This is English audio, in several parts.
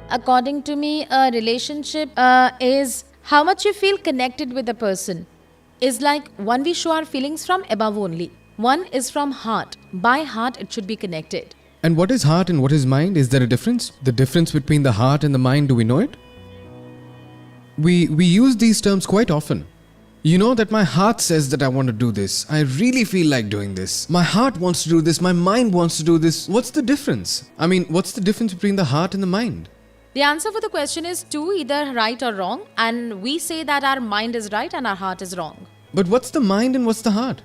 According to me, a relationship is how much you feel connected with a person. Is like one we show our feelings from above only. One is from heart. By heart, it should be connected. And what is heart and what is mind? Is there a difference? The difference between the heart and the mind, do we know it? We use these terms quite often. You know that my heart says that I want to do this. I really feel like doing this. My heart wants to do this. My mind wants to do this. What's the difference? I mean, what's the difference between the heart and the mind? The answer for the question is two, either right or wrong. And we say that our mind is right and our heart is wrong. But what's the mind and what's the heart?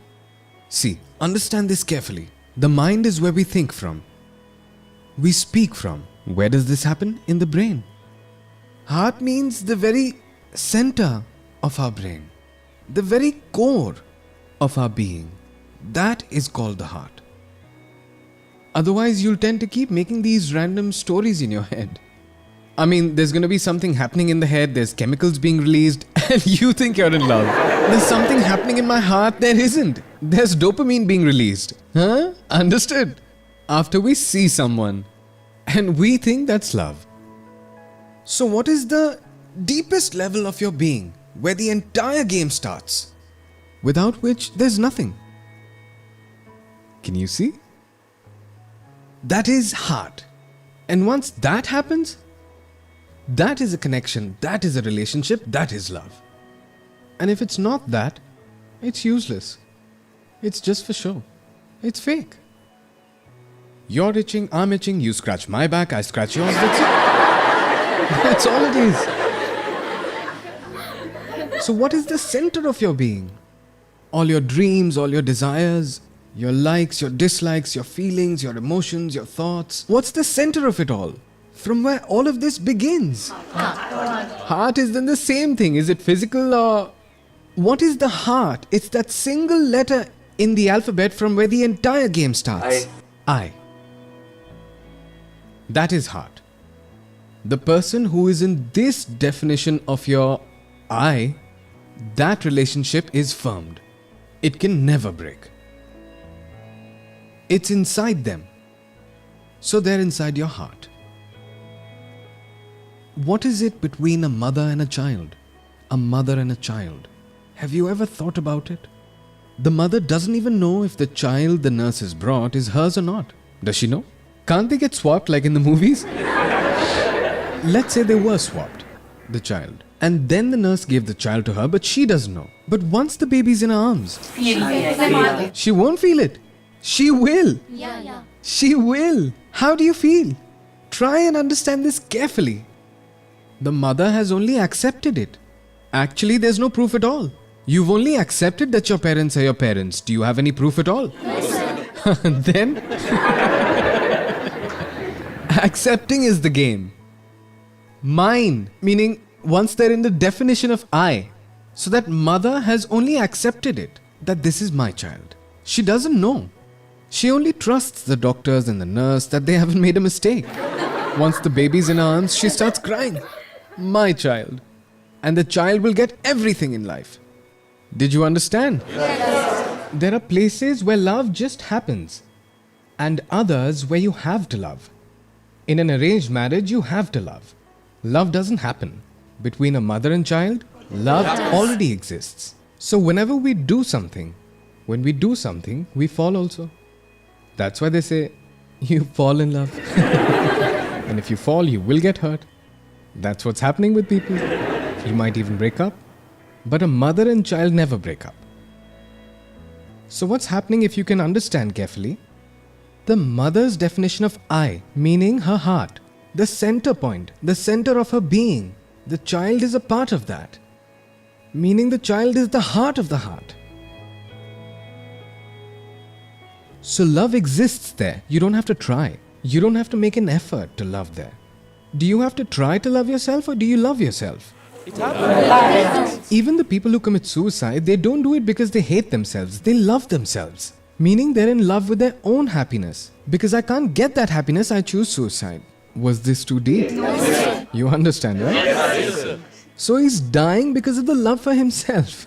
See, understand this carefully. The mind is where we think from. We speak from. Where does this happen? In the brain. Heart means the very center of our brain. The very core of our being. That is called the heart. Otherwise, you'll tend to keep making these random stories in your head. I mean, there's going to be something happening in the head, there's chemicals being released, and you think you're in love. There's something happening in my heart, there isn't. There's dopamine being released. Huh? Understood? After we see someone, and we think that's love. So what is the deepest level of your being, where the entire game starts, without which there's nothing? Can you see? That is heart. And once that happens, that is a connection, that is a relationship, that is love. And if it's not that, it's useless. It's just for show. It's fake. You're itching, I'm itching, you scratch my back, I scratch yours, that's it. That's all it is. So what is the center of your being? All your dreams, all your desires, your likes, your dislikes, your feelings, your emotions, your thoughts. What's the center of it all? From where all of this begins. Heart is then the same thing. Is it physical or... What is the heart? It's that single letter in the alphabet from where the entire game starts. I. That is heart. The person who is in this definition of your I, that relationship is firmed. It can never break. It's inside them. So they're inside your heart. What is it between a mother and a child? A mother and a child. Have you ever thought about it? The mother doesn't even know if the child the nurse has brought is hers or not. Does she know? Can't they get swapped like in the movies? Let's say they were swapped, the child. And then the nurse gave the child to her, but she doesn't know. But once the baby's in her arms, she won't feel it. She will. She will. How do you feel? Try and understand this carefully. The mother has only accepted it. Actually, there's no proof at all. You've only accepted that your parents are your parents. Do you have any proof at all? Yes, then, accepting is the game. Mine, meaning once they're in the definition of I. So that mother has only accepted it, that this is my child. She doesn't know. She only trusts the doctors and the nurse that they haven't made a mistake. Once the baby's in her arms, she starts crying. My child. And the child will get everything in life. Did you understand? Yes. There are places where love just happens, and others where you have to love. In an arranged marriage, you have to love. Love doesn't happen. Between a mother and child, love already exists. So whenever we do something, when we do something, we fall also. That's why they say, you fall in love. And if you fall, you will get hurt. That's what's happening with people. You might even break up. But a mother and child never break up. So what's happening if you can understand carefully? The mother's definition of I, meaning her heart, the center point, the center of her being. The child is a part of that. Meaning the child is the heart of the heart. So love exists there. You don't have to try. You don't have to make an effort to love there. Do you have to try to love yourself or do you love yourself? It happens. Even the people who commit suicide, they don't do it because they hate themselves. They love themselves. Meaning they're in love with their own happiness. Because I can't get that happiness, I choose suicide. Was this too deep? No, sir. You understand, right? Yes, sir. So he's dying because of the love for himself.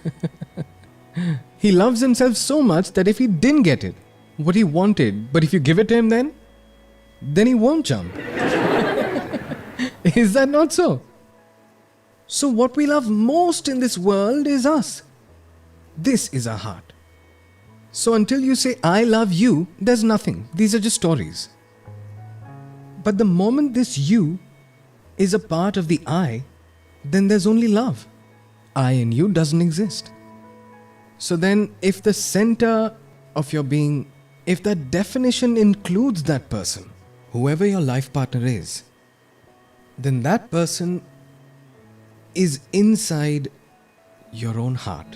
He loves himself so much that if he didn't get it, what he wanted, but if you give it to him then he won't jump. Is that not so? So, what we love most in this world is us. This is our heart. So, until you say, I love you, there's nothing. These are just stories. But the moment this you is a part of the I, then there's only love. I and you doesn't exist. So then, if the center of your being, if that definition includes that person, whoever your life partner is, then that person is inside your own heart.